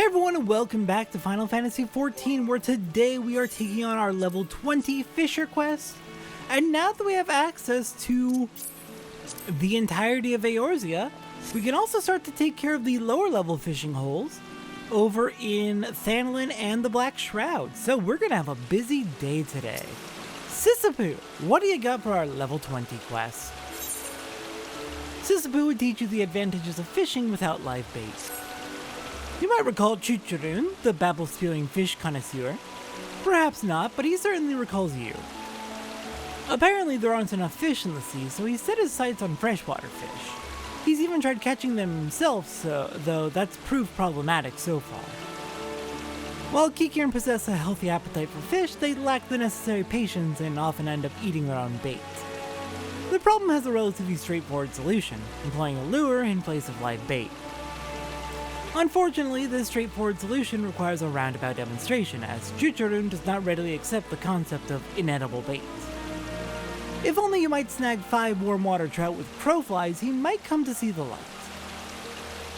Hey everyone, and welcome back to Final Fantasy XIV, where today we are taking on our level 20 Fisher quest. And now that we have access to the entirety of Eorzea, we can also start to take care of the lower level fishing holes over in Thanalan and the Black Shroud. So we're gonna have a busy day today. Sisapu, what do you got for our level 20 quest? Sisapu would teach you the advantages of fishing without live bait. You might recall Chuchurun, the babble-spewing fish connoisseur. Perhaps not, but he certainly recalls you. Apparently there aren't enough fish in the sea, so he set his sights on freshwater fish. He's even tried catching them himself, though that's proved problematic so far. While Kikiran possess a healthy appetite for fish, they lack the necessary patience and often end up eating their own bait. The problem has a relatively straightforward solution, employing a lure in place of live bait. Unfortunately, this straightforward solution requires a roundabout demonstration, as Chuchurun does not readily accept the concept of inedible bait. If only you might snag 5 warm water trout with crowflies, he might come to see the light.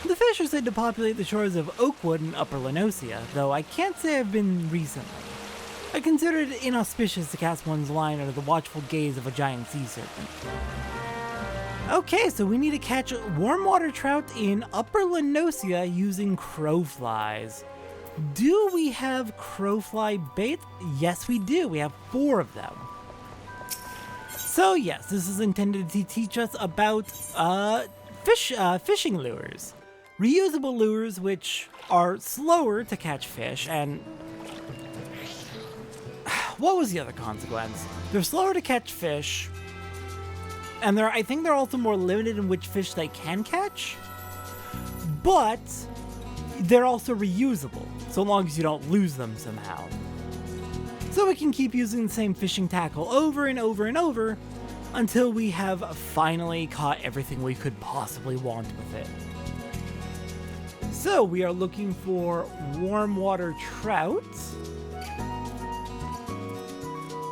The fish are said to populate the shores of Oakwood and Upper Noscea, though I can't say I've been recently. I consider it inauspicious to cast one's line under the watchful gaze of a giant sea serpent. Okay, so we need to catch warm water trout in Upper Noscea using crowflies. Do we have crowfly bait? Yes, we do. We have 4 of them. So yes, this is intended to teach us about fishing lures. Reusable lures which are slower to catch fish, and what was the other consequence? They're slower to catch fish, and I think they're also more limited in which fish they can catch, but they're also reusable, so long as you don't lose them somehow. So we can keep using the same fishing tackle over and over and over until we have finally caught everything we could possibly want with it. So we are looking for warm water trout,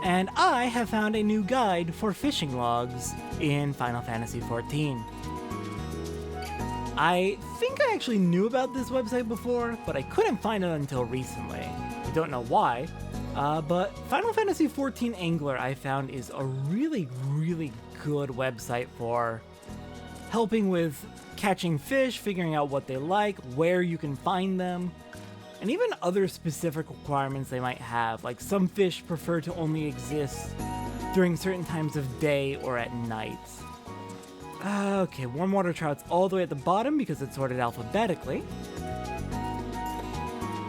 and I have found a new guide for fishing logs in Final Fantasy XIV. I think I actually knew about this website before, but I couldn't find it until recently. I don't know why, but Final Fantasy XIV Angler I found is a really good website for helping with catching fish, figuring out what they like, where you can find them, and even other specific requirements they might have, like some fish prefer to only exist during certain times of day or at night. Okay, warm water trout's all the way at the bottom because it's sorted alphabetically.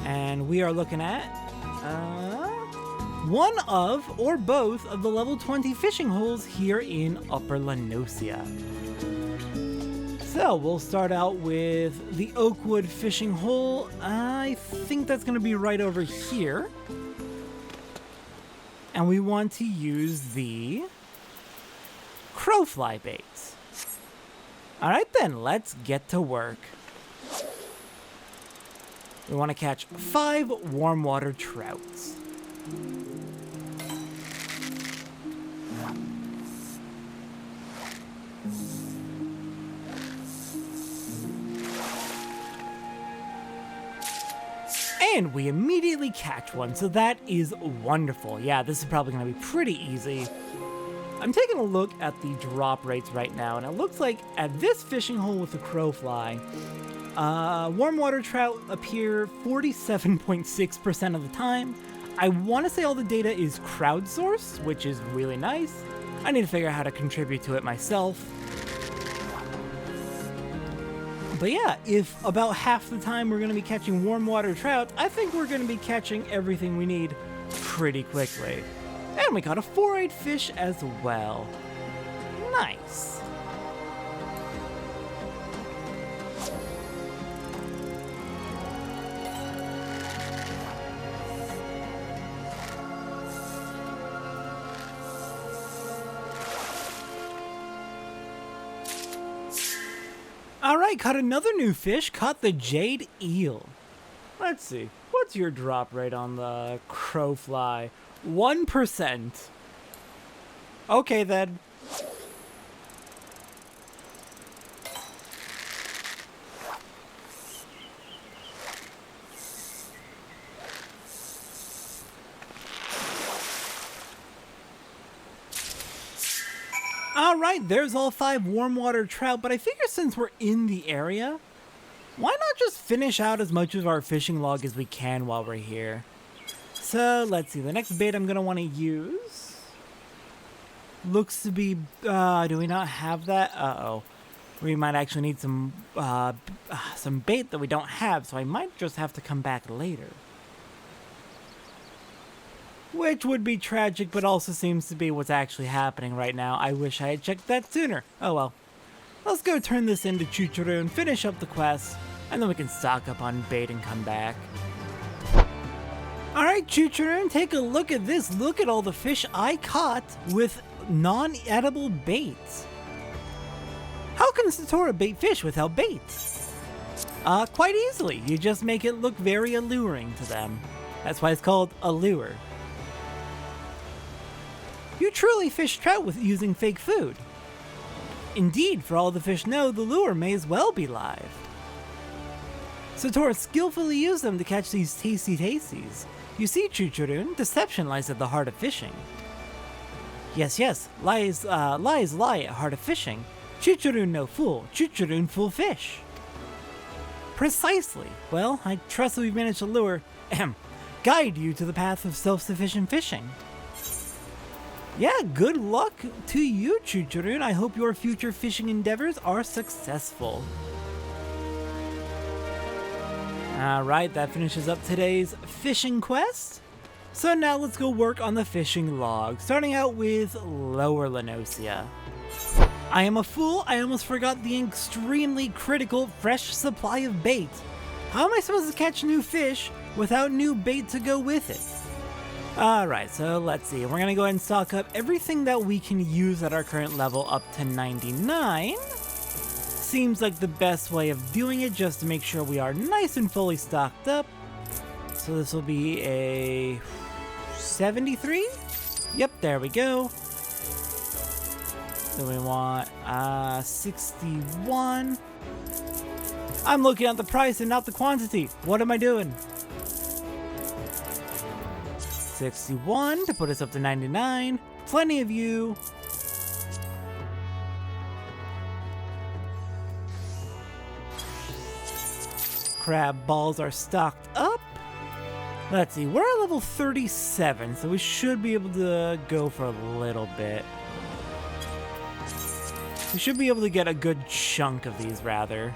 And we are looking at one of, or both, of the level 20 fishing holes here in Upper Noscea. So we'll start out with the Oakwood fishing hole. I think that's going to be right over here. And we want to use the crowfly bait. Alright then, let's get to work. We want to catch 5 warm water trouts. And we immediately catch one, so that is wonderful. Yeah, this is probably going to be pretty easy. I'm taking a look at the drop rates right now, and it looks like at this fishing hole with the crowfly, warm water trout appear 47.6% of the time. I want to say all the data is crowdsourced, which is really nice. I need to figure out how to contribute to it myself. But yeah, if about half the time we're going to be catching warm water trout, I think we're going to be catching everything we need pretty quickly. And we caught a 4-8 fish as well. Nice. Alright, caught another new fish, caught the jade eel. Let's see, what's your drop rate on the crowfly? 1%. Okay then. Alright, there's all 5 warm water trout, but I figure since we're in the area, why not just finish out as much of our fishing log as we can while we're here? So, let's see, the next bait I'm going to want to use looks to be, do we not have that? Uh-oh. We might actually need some bait that we don't have, so I might just have to come back later. Which would be tragic, but also seems to be what's actually happening right now. I wish I had checked that sooner. Oh well. Let's go turn this into Chuchurun, finish up the quest, and then we can stock up on bait and come back. Alright, Chuchurun, take a look at this. Look at all the fish I caught with non-edible baits. How can Satora bait fish without bait? Quite easily. You just make it look very alluring to them. That's why it's called a lure. You truly fish trout with using fake food. Indeed, for all the fish know, the lure may as well be live. Satora skillfully used them to catch these tasty tasties. You see, Chuchurun, deception lies at the heart of fishing. Yes, lies lie at heart of fishing. Chuchurun no fool, Chuchurun fool fish. Precisely. Well, I trust that we've managed to lure, guide you to the path of self-sufficient fishing. Yeah, good luck to you, Chuchurun. I hope your future fishing endeavors are successful. Alright, that finishes up today's fishing quest. So now let's go work on the fishing log, starting out with Lower Noscea. I am a fool, I almost forgot the extremely critical fresh supply of bait. How am I supposed to catch new fish without new bait to go with it? Alright, so let's see. We're gonna go ahead and stock up everything that we can use at our current level up to 99. Seems like the best way of doing it, just to make sure we are nice and fully stocked up. So this will be a 73? Yep, there we go. Then we want 61. I'm looking at the price and not the quantity. What am I doing? 61 to put us up to 99. Plenty of you. Crab balls are stocked up. Let's see, we're at level 37, so we should be able to go for a little bit. We should be able to get a good chunk of these, rather.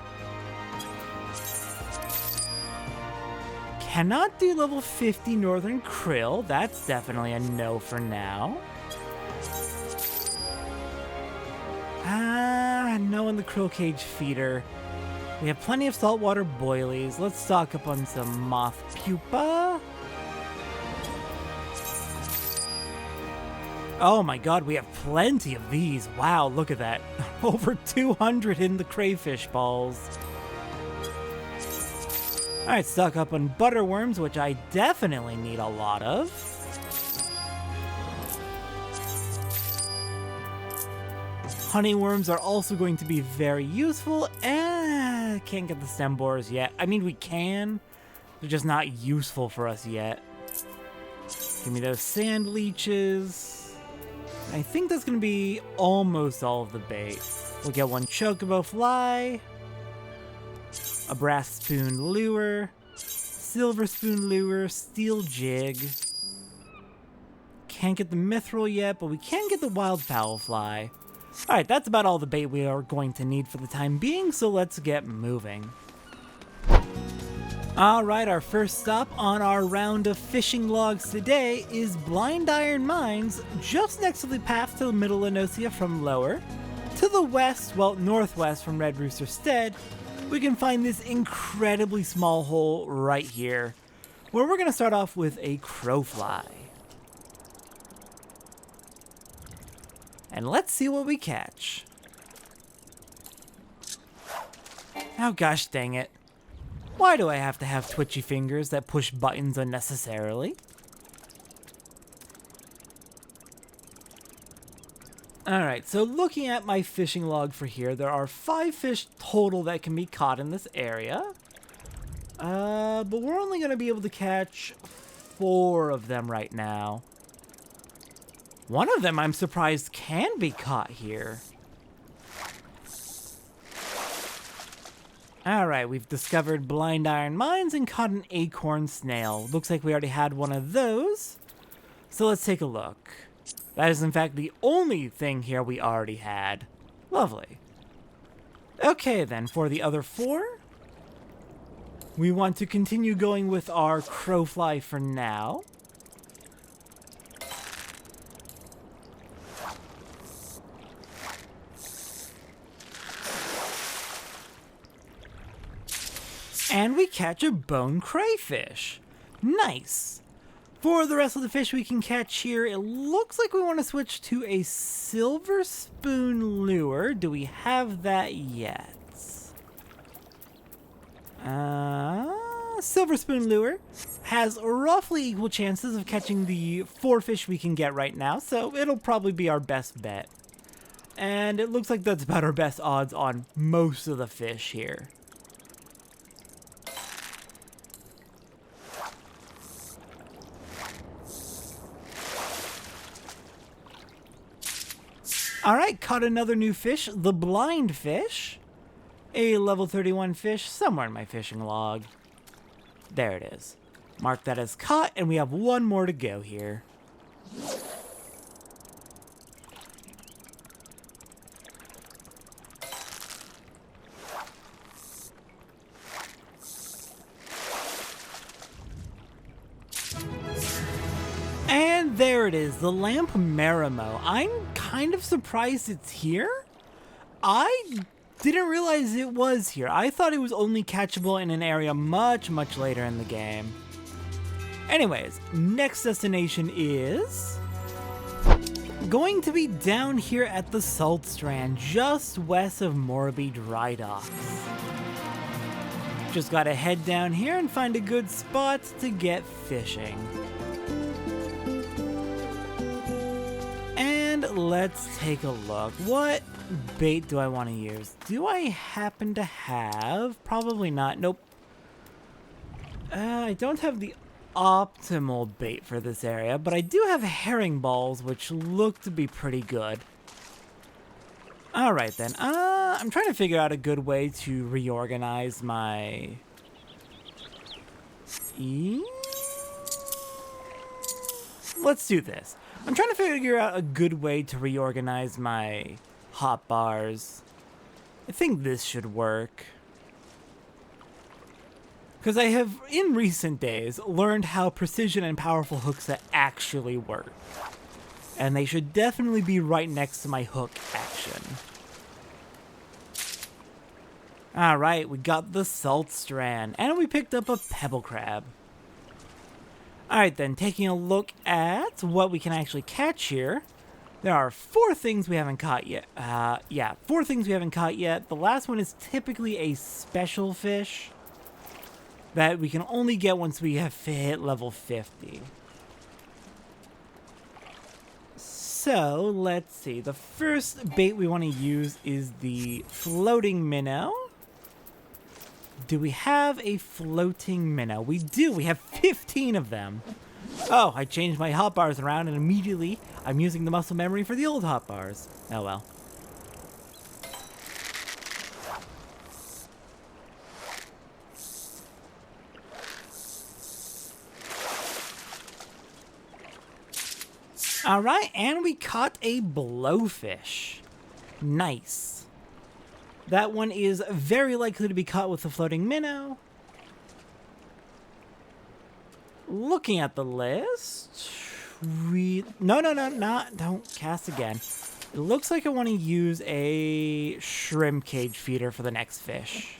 Cannot do level 50 Northern Krill. That's definitely a no for now. No in the Krill Cage feeder. We have plenty of saltwater boilies. Let's stock up on some moth pupa. Oh my god, we have plenty of these. Wow, look at that. Over 200 in the crayfish balls. Alright, stock up on butterworms, which I definitely need a lot of. Honeyworms are also going to be very useful, and can't get the stem borers yet. I mean, we can. They're just not useful for us yet. Give me those sand leeches. I think that's going to be almost all of the bait. We'll get one chocobo fly, a brass spoon lure, silver spoon lure, steel jig. Can't get the mithril yet, but we can get the wildfowl fly. Alright, that's about all the bait we are going to need for the time being, so let's get moving. Alright, our first stop on our round of fishing logs today is Blind Iron Mines, just next to the path to the middle of Noscea from Lower. To the west, well, northwest from Red Rooster Stead, we can find this incredibly small hole right here, where we're going to start off with a crowfly. And let's see what we catch. Oh gosh dang it. Why do I have to have twitchy fingers that push buttons unnecessarily? Alright, so looking at my fishing log for here, there are 5 fish total that can be caught in this area. But we're only going to be able to catch 4 of them right now. One of them I'm surprised can be caught here. Alright, we've discovered blind iron mines and caught an acorn snail. Looks like we already had one of those. So let's take a look. That is in fact the only thing here we already had. Lovely. Okay then, for the other 4, we want to continue going with our crowfly for now. And we catch a bone crayfish. Nice. For the rest of the fish we can catch here, it looks like we want to switch to a silver spoon lure. Do we have that yet? Silver spoon lure has roughly equal chances of catching the 4 fish we can get right now, so it'll probably be our best bet. And it looks like that's about our best odds on most of the fish here. Alright, caught another new fish, the blind fish. A level 31 fish somewhere in my fishing log. There it is. Mark that as caught, and we have one more to go here. And there it is, the lamp Marimo. I'm kind of surprised it's here. I didn't realize it was here. I thought it was only catchable in an area much, much later in the game. Anyways, next destination is going to be down here at the Salt Strand, just west of Morby Dry Docks. Just gotta head down here and find a good spot to get fishing. And let's take a look. What bait do I want to use? Do I happen to have? Probably not. Nope. I don't have the optimal bait for this area, but I do have herring balls, which look to be pretty good. Alright then. I'm trying to figure out a good way to reorganize my... Let's do this. I'm trying to figure out a good way to reorganize my hot bars. I think this should work. Because I have, in recent days, learned how precision and powerful hooks actually work. And they should definitely be right next to my hook action. Alright, we got the Salt Strand, and we picked up a pebble crab. Alright then, taking a look at what we can actually catch here. There are 4 things we haven't caught yet. 4 things we haven't caught yet. The last one is typically a special fish that we can only get once we have hit level 50. So, let's see. The first bait we want to use is the floating minnow. Do we have a floating minnow? We do. We have 15 of them. Oh, I changed my hotbars around and immediately I'm using the muscle memory for the old hotbars. Oh well. Alright, and we caught a blowfish. Nice. That one is very likely to be caught with the floating minnow. Looking at the list, don't cast again. It looks like I want to use a shrimp cage feeder for the next fish.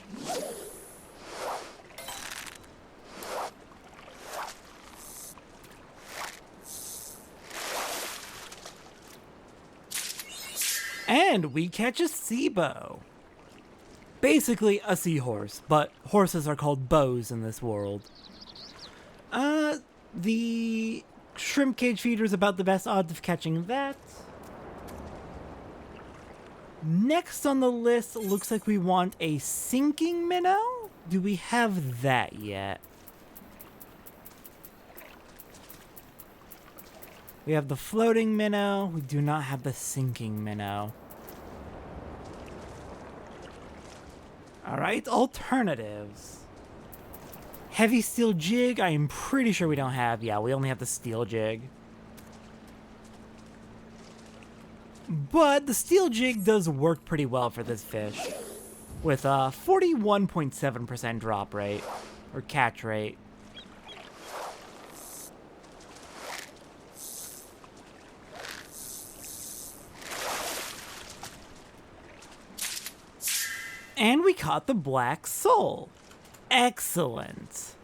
And we catch a seabow. Basically a seahorse, but horses are called bows in this world. The shrimp cage feeder is about the best odds of catching that. Next on the list, looks like we want a sinking minnow. Do we have that yet? We have the floating minnow. We do not have the sinking minnow. Alright, alternatives. Heavy steel jig, I am pretty sure we don't have. Yeah, we only have the steel jig. But the steel jig does work pretty well for this fish. With a 41.7% drop rate. Or catch rate. And we caught the black soul. Excellent.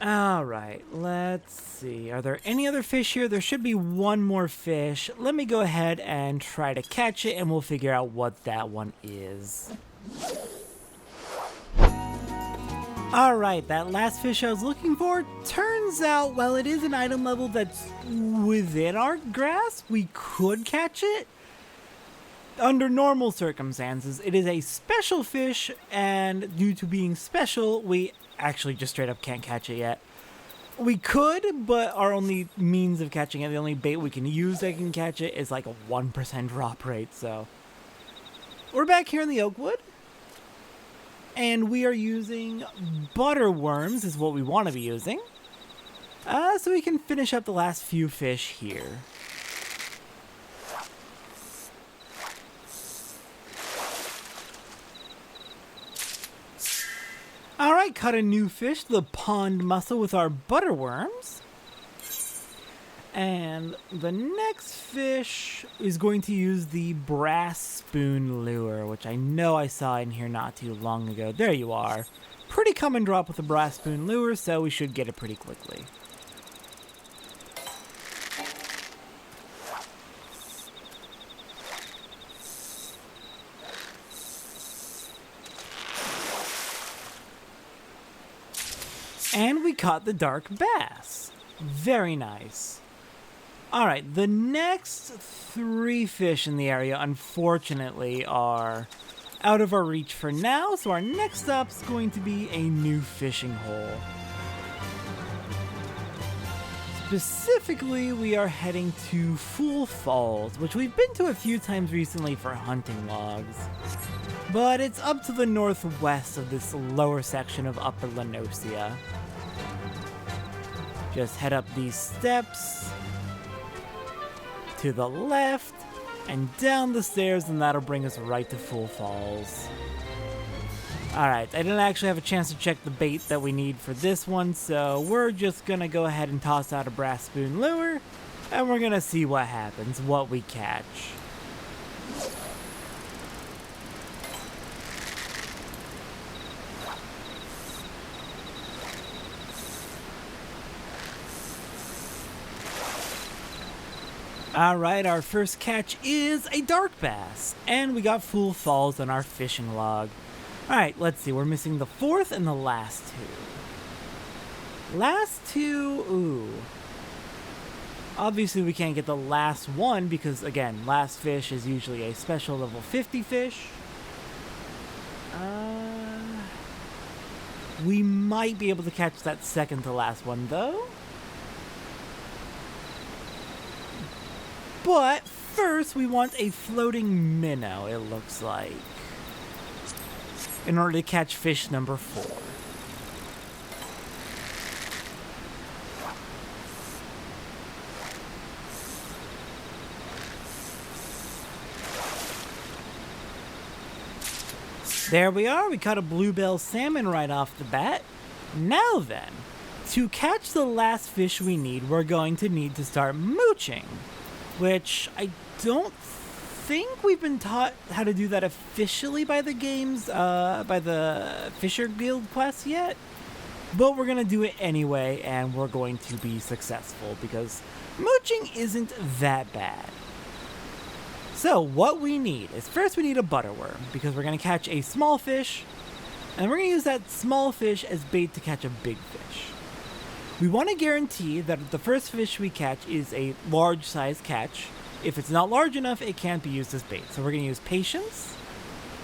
Alright, let's see. Are there any other fish here? There should be one more fish. Let me go ahead and try to catch it, and we'll figure out what that one is. Alright, that last fish I was looking for, turns out, well, it is an item level that's within our grasp. We could catch it. Under normal circumstances, it is a special fish, and due to being special, we actually just straight up can't catch it yet. We could, but our only means of catching it, the only bait we can use that can catch it, is like a 1% drop rate, so. We're back here in the Oakwood, and we are using butter worms, is what we want to be using, so we can finish up the last few fish here. Alright, caught a new fish, the pond mussel with our butter worms. And the next fish is going to use the brass spoon lure, which I know I saw in here not too long ago. There you are. Pretty common drop with the brass spoon lure, so we should get it pretty quickly. And we caught the dark bass. Very nice. Alright, the next 3 fish in the area, unfortunately, are out of our reach for now, so our next stop's going to be a new fishing hole. Specifically, we are heading to Fool Falls, which we've been to a few times recently for hunting logs. But it's up to the northwest of this lower section of Upper Noscea. Just head up these steps, to the left, and down the stairs, and that'll bring us right to Fool Falls. Alright, I didn't actually have a chance to check the bait that we need for this one, so we're just gonna go ahead and toss out a brass spoon lure, and we're gonna see what happens, what we catch. Alright, our first catch is a dark bass, and we got Fool Falls on our fishing log. Alright, let's see, we're missing the 4th and the last 2. Last 2, ooh. Obviously we can't get the last one because, again, last fish is usually a special level 50 fish. We might be able to catch that second to last one, though. But first, we want a floating minnow, it looks like, in order to catch fish number 4. There we are, we caught a bluebell salmon right off the bat. Now then, to catch the last fish we need, we're going to need to start mooching. Which I don't think we've been taught how to do that officially by the games, by the Fisher Guild quest yet. But we're going to do it anyway, and we're going to be successful, because mooching isn't that bad. So what we need is, first we need a butterworm, because we're going to catch a small fish, and we're going to use that small fish as bait to catch a big fish. We want to guarantee that the first fish we catch is a large size catch. If it's not large enough, it can't be used as bait. So we're going to use patience,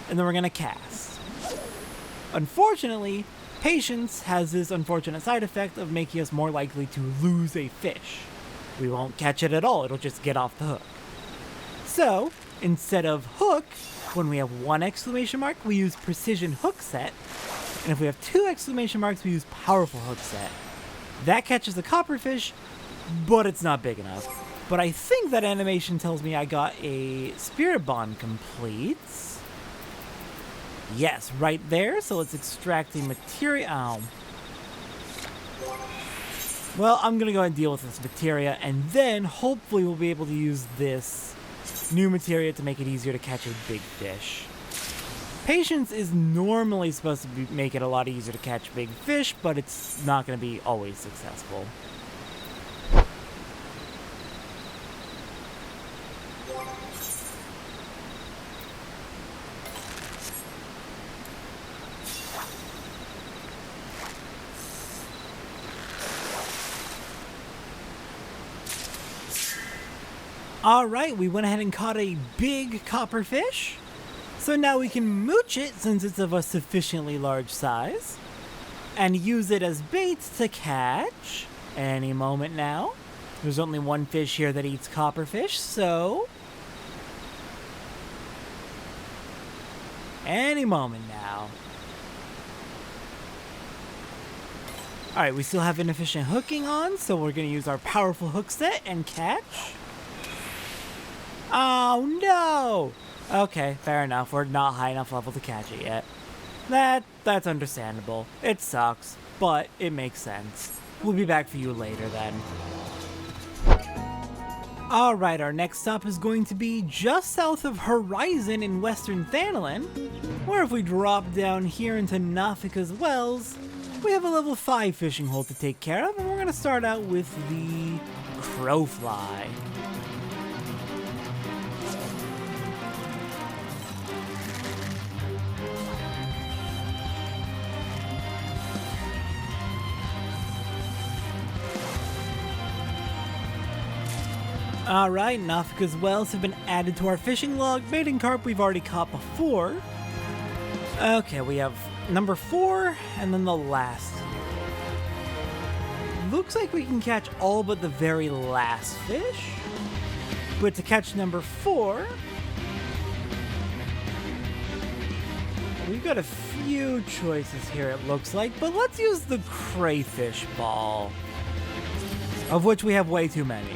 and then we're going to cast. Unfortunately, Patience has this unfortunate side effect of making us more likely to lose a fish. We won't catch it at all, it'll just get off the hook. So, instead of hook, when we have 1 exclamation mark, we use precision hook set. And if we have 2 exclamation marks, we use powerful hook set. That catches the copperfish, but it's not big enough. But I think that animation tells me I got a spirit bond complete. Yes, right there. So let's extract the material. Well, I'm going to go ahead and deal with this materia, and then hopefully we'll be able to use this new materia to make it easier to catch a big fish. Patience is normally supposed to make it a lot easier to catch big fish, but it's not going to be always successful. Alright, we went ahead and caught a big copperfish. So now we can mooch it since it's of a sufficiently large size. And use it as bait to catch any moment now. There's only 1 fish here that eats copperfish, so any moment now. Alright, we still have inefficient hooking on, so we're going to use our powerful hook set and catch. Oh no! Okay, fair enough. We're not high enough level to catch it yet. That's understandable. It sucks, but it makes sense. We'll be back for you later then. Alright, our next stop is going to be just south of Horizon in western Thanalan, where if we drop down here into Nafika's Wells, we have a level 5 fishing hole to take care of, and we're going to start out with the crowfly. Alright, Nafika's Wells have been added to our fishing log. Maiden carp we've already caught before. Okay, we have number 4, and then the last. Looks like we can catch all but the very last fish. But to catch number 4, we've got a few choices here it looks like, but let's use the crayfish ball, of which we have way too many.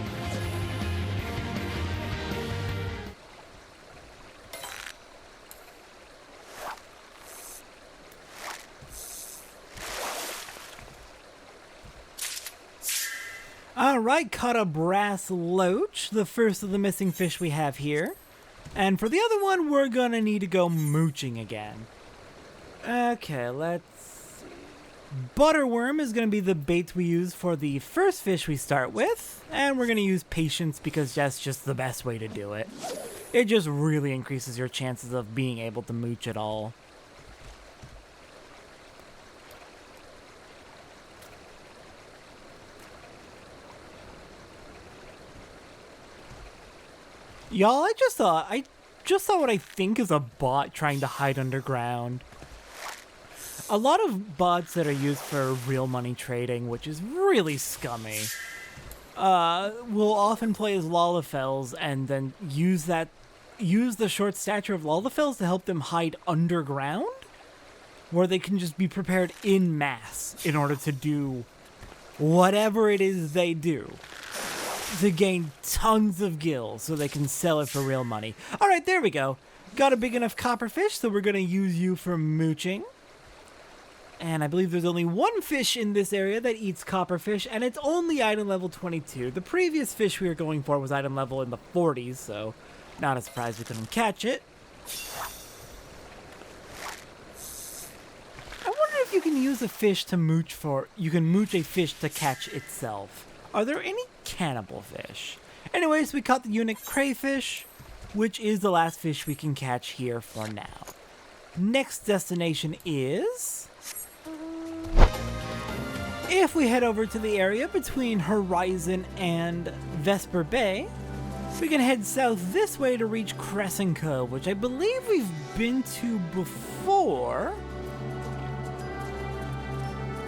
Alright, caught a brass loach, the first of the missing fish we have here. And for the other one, we're gonna need to go mooching again. Okay, let's see. Butterworm is gonna be the bait we use for the first fish we start with. And we're gonna use patience because that's just the best way to do it. It just really increases your chances of being able to mooch it all. Y'all, I just saw what I think is a bot trying to hide underground. A lot of bots that are used for real money trading, which is really scummy, will often play as Lalafels and then use the short stature of Lalafels to help them hide underground, where they can just be prepared in mass in order to do whatever it is they do, to gain tons of gil so they can sell it for real money. Alright, there we go. Got a big enough copperfish, so we're going to use you for mooching. And I believe there's only 1 fish in this area that eats copperfish, and it's only item level 22. The previous fish we were going for was item level in the 40s, so not a surprise we couldn't catch it. I wonder if you can use a fish to mooch for... You can mooch a fish to catch itself. Are there any cannibal fish? Anyways, we caught the unique crayfish, which is the last fish we can catch here for now. Next destination is... if we head over to the area between Horizon and Vesper Bay, we can head south this way to reach Crescent Cove, which I believe we've been to before.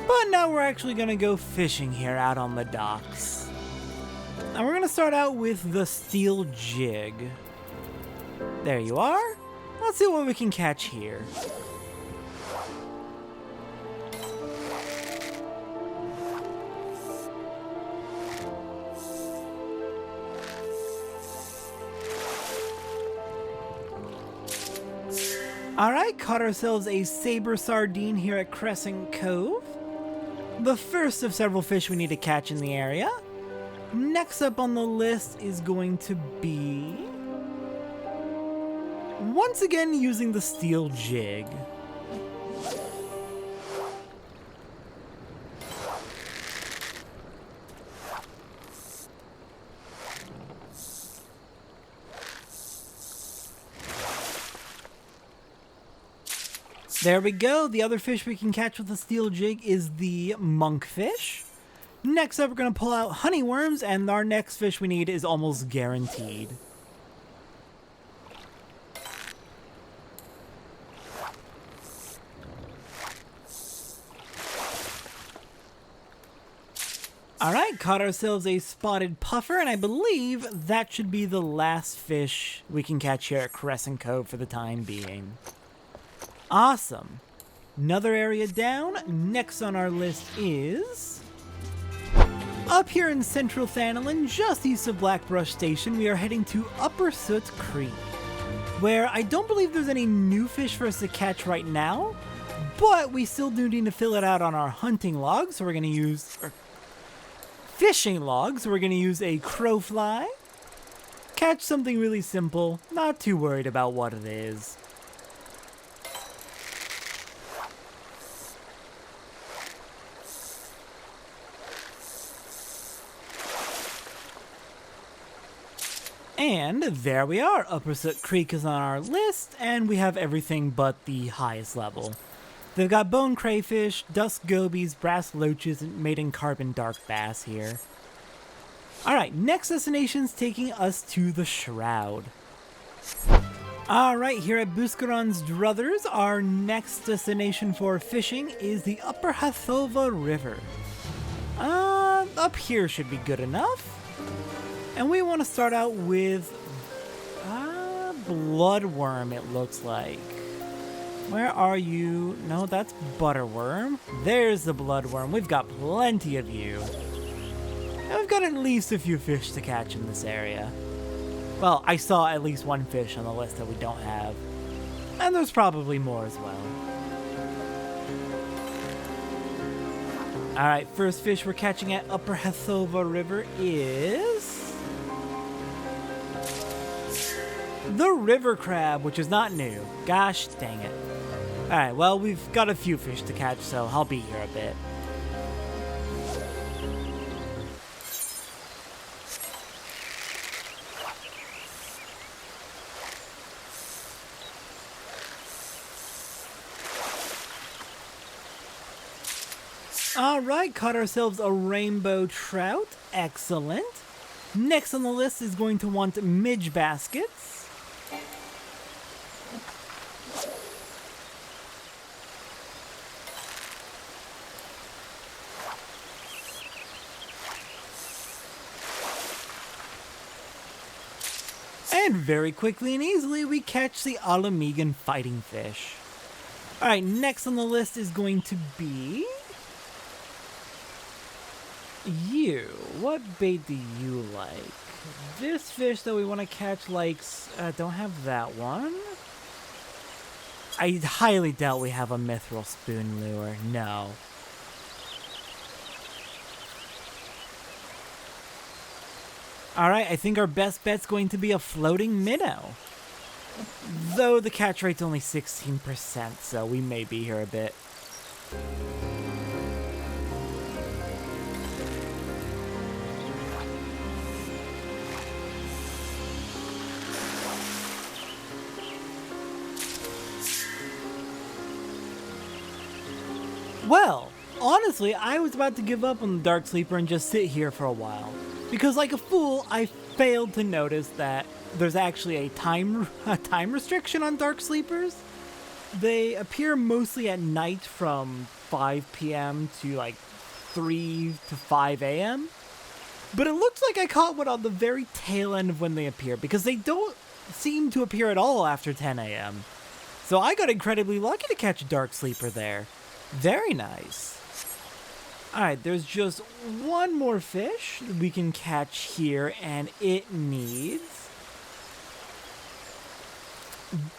But now we're actually gonna go fishing here out on the docks. And we're gonna start out with the steel jig. There you are. Let's see what we can catch here. Alright, caught ourselves a saber sardine here at Crescent Cove. The first of several fish we need to catch in the area. Next up on the list is going to be, once again, using the steel jig. There we go. The other fish we can catch with the steel jig is the monkfish. Next up, we're going to pull out honeyworms, and our next fish we need is almost guaranteed. Alright, caught ourselves a spotted puffer, and I believe that should be the last fish we can catch here at Crescent Cove for the time being. Awesome. Another area down. Next on our list is, up here in central Thanalan, just east of Blackbrush Station, we are heading to Upper Soot Creek, where I don't believe there's any new fish for us to catch right now, but we still do need to fill it out on our hunting log, so we're going to use, fishing log, so we're going to use a crowfly, catch something really simple, not too worried about what it is. And there we are, Upper Soot Creek is on our list, and we have everything but the highest level. They've got bone crayfish, dusk gobies, brass loaches, and maiden carbon dark bass here. Alright, next destination's taking us to the Shroud. Alright, here at Buscaron's Druthers, our next destination for fishing is the Upper Hathova River. Up here should be good enough. And we want to start out with bloodworm, it looks like. Where are you? No, that's butterworm. There's the bloodworm. We've got plenty of you. And we've got at least a few fish to catch in this area. Well, I saw at least one fish on the list that we don't have. And there's probably more as well. Alright, first fish we're catching at Upper Hathova River is the river crab, which is not new. Gosh dang it. Alright, well, we've got a few fish to catch, so I'll be here a bit. Alright, caught ourselves a rainbow trout. Excellent. Next on the list is going to want midge baskets. And very quickly and easily, we catch the Alamegan fighting fish. Alright, next on the list is going to be you. What bait do you like? This fish that we want to catch likes, don't have that one. I highly doubt we have a mithril spoon lure. No. Alright, I think our best bet's going to be a floating minnow. Though the catch rate's only 16%, so we may be here a bit. Well, honestly, I was about to give up on the Dark Sleeper and just sit here for a while. Because like a fool, I failed to notice that there's actually a time restriction on Dark Sleepers. They appear mostly at night from 5 p.m. to like 3 to 5 a.m. But it looks like I caught one on the very tail end of when they appear, because they don't seem to appear at all after 10 a.m. So I got incredibly lucky to catch a dark sleeper there. Very nice. Alright, there's just one more fish we can catch here, and it needs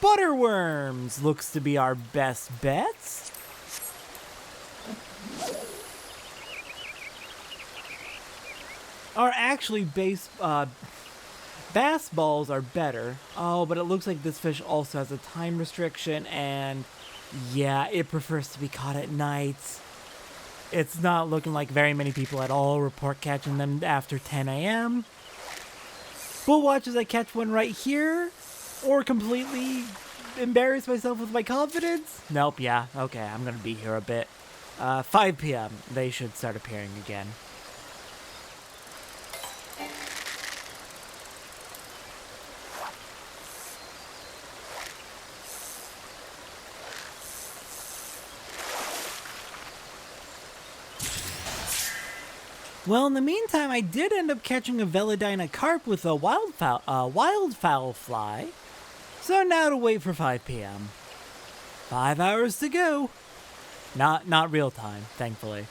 butterworms. Looks to be our best bets. Or actually, bass balls are better. Oh, but it looks like this fish also has a time restriction, and yeah, it prefers to be caught at night. It's not looking like very many people at all report catching them after 10 a.m. We'll watch as I catch one right here, or completely embarrass myself with my confidence. Nope, yeah, okay, I'm gonna be here a bit. 5 p.m. They should start appearing again. Well, in the meantime, I did end up catching a Veladina carp with a wildfowl fly. So now to wait for 5 p.m. 5 hours to go. Not real time, thankfully.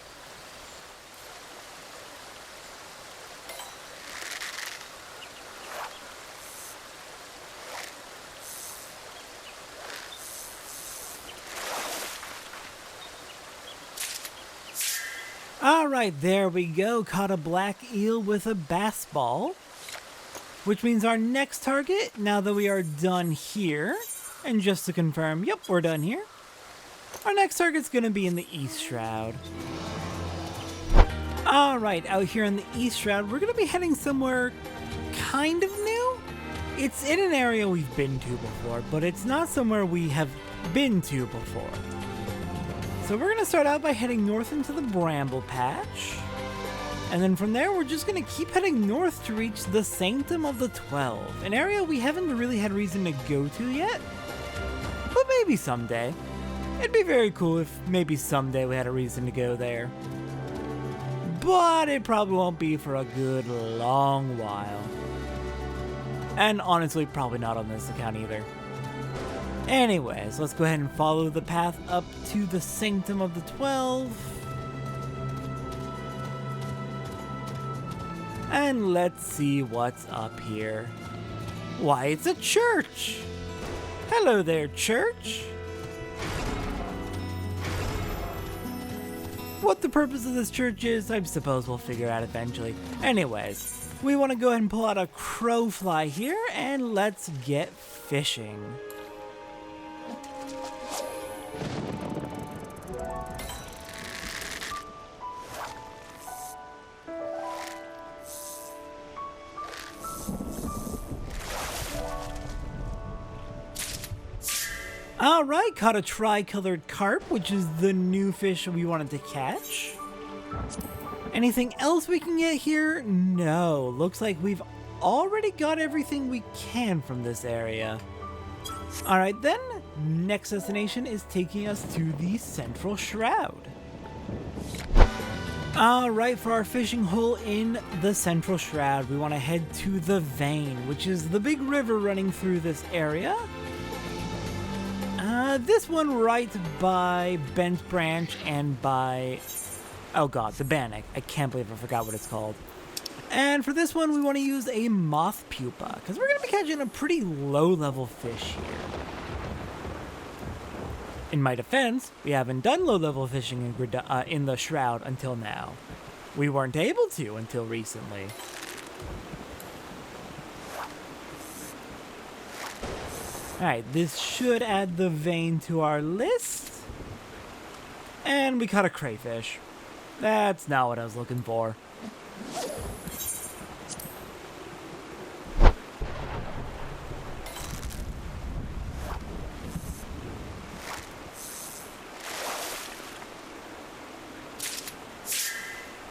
Alright, there we go. Caught a black eel with a bass ball. Which means our next target, now that we are done here, and just to confirm, yep, we're done here. Our next target's gonna be in the East Shroud. Alright, out here in the East Shroud, we're gonna be heading somewhere kind of new. It's in an area we've been to before, but it's not somewhere we have been to before. So we're going to start out by heading north into the Bramble Patch. And then from there, we're just going to keep heading north to reach the Sanctum of the 12. An area we haven't really had reason to go to yet. But maybe someday. It'd be very cool if maybe someday we had a reason to go there. But it probably won't be for a good long while. And honestly, probably not on this account either. Anyways, let's go ahead and follow the path up to the Sanctum of the 12. And let's see what's up here. Why, it's a church! Hello there, church! What the purpose of this church is, I suppose we'll figure out eventually. Anyways, we want to go ahead and pull out a crow fly here, and let's get fishing. Alright, caught a tricolored carp, which is the new fish we wanted to catch. Anything else we can get here? No, looks like we've already got everything we can from this area. Alright then, next destination is taking us to the Central Shroud. Alright, for our fishing hole in the Central Shroud, we want to head to the Vein, which is the big river running through this area. This one right by Bent Branch and by, oh god, the Bannock. I can't believe I forgot what it's called. And for this one, we want to use a moth pupa, because we're going to be catching a pretty low-level fish here. In my defense, we haven't done low-level fishing in the Shroud until now. We weren't able to until recently. Alright, this should add the Vein to our list. And we caught a crayfish. That's not what I was looking for.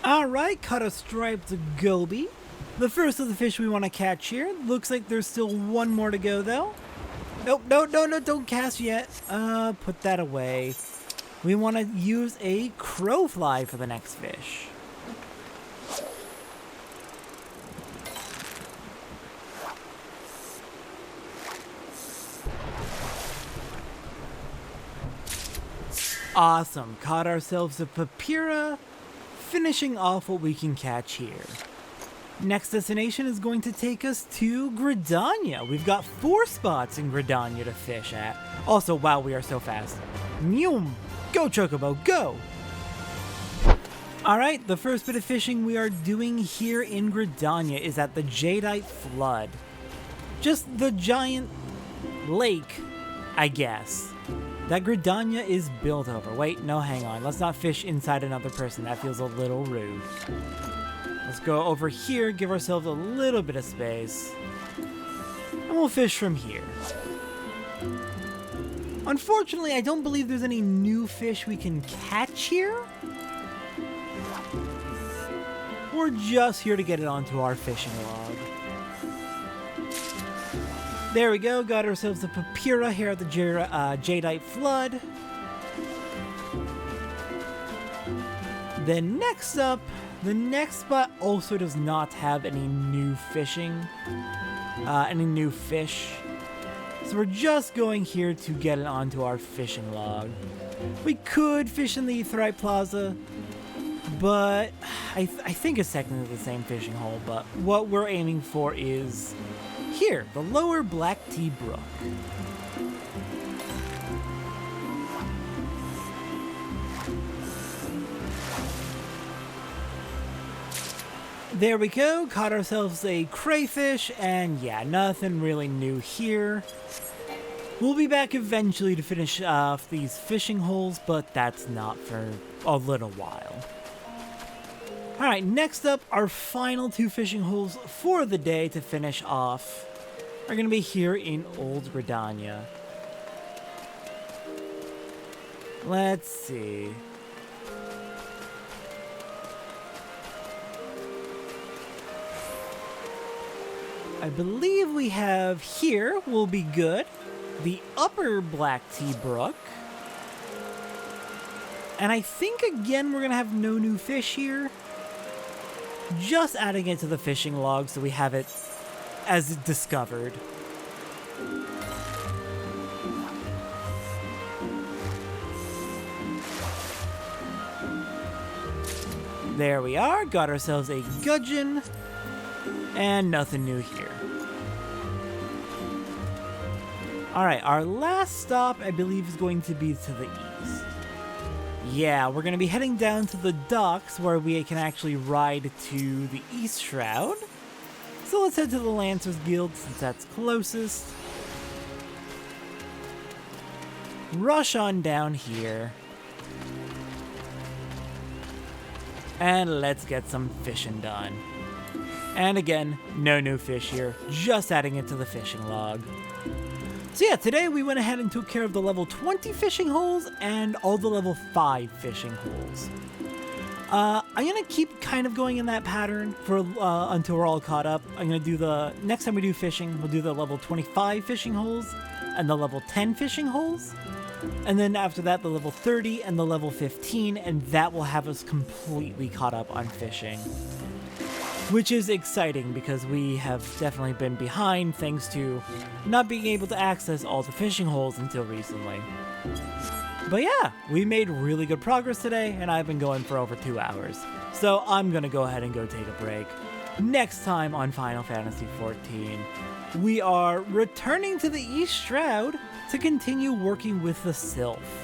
Alright, caught a striped goby. The first of the fish we want to catch here. Looks like there's still one more to go though. Nope, no, don't cast yet. Put that away. we want to use a crowfly for the next fish. Awesome, caught ourselves a papira, finishing off what we can catch here. Next destination is going to take us to Gridania. We've got 4 spots in Gridania to fish at. Also, wow, we are so fast. Nyum! Go, Chocobo, go! Alright, the first bit of fishing we are doing here in Gridania is at the Jadeite Flood. Just the giant lake, I guess, that Gridania is built over. Wait, no, hang on. Let's not fish inside another person. That feels a little rude. Let's go over here, give ourselves a little bit of space, and we'll fish from here. Unfortunately, I don't believe there's any new fish we can catch here. We're just here to get it onto our fishing log. There we go, got ourselves a papira here at the Jadeite Flood. Then next up, the next spot also does not have any new fishing, any new fish. So we're just going here to get it onto our fishing log. We could fish in the Aetheryte Plaza, but I think it's technically the same fishing hole, but what we're aiming for is here, the lower Black Tea Brook. There we go, caught ourselves a crayfish, and yeah, nothing really new here. We'll be back eventually to finish off these fishing holes, but that's not for a little while. Alright, next up, our final 2 fishing holes for the day to finish off are going to be here in Old Gridania. Let's see. I believe we have here will be good. The upper Black Tea Brook. And I think again we're going to have no new fish here. Just adding it to the fishing log so we have it as discovered. There we are, got ourselves a gudgeon, and nothing new here. Alright, our last stop I believe is going to be to the east. Yeah, we're going to be heading down to the docks where we can actually ride to the East Shroud. So let's head to the Lancers Guild since that's closest. Rush on down here. And let's get some fishing done. And again, no new fish here, just adding it to the fishing log. So yeah, today we went ahead and took care of the level 20 fishing holes and all the level 5 fishing holes. I'm going to keep kind of going in that pattern for until we're all caught up. I'm going to do the, next time we do fishing, we'll do the level 25 fishing holes and the level 10 fishing holes. And then after that, the level 30 and the level 15, and that will have us completely caught up on fishing. Which is exciting because we have definitely been behind thanks to not being able to access all the fishing holes until recently. But yeah, we made really good progress today, and I've been going for over 2 hours. So I'm gonna go ahead and go take a break. Next time on Final Fantasy XIV, we are returning to the East Shroud to continue working with the Sylph.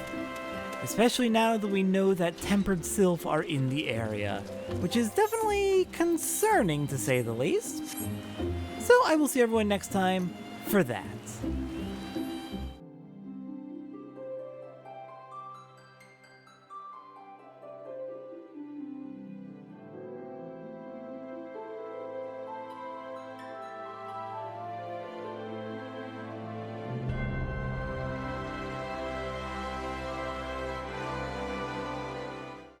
Especially now that we know that tempered Sylph are in the area, which is definitely concerning to say the least. So I will see everyone next time for that.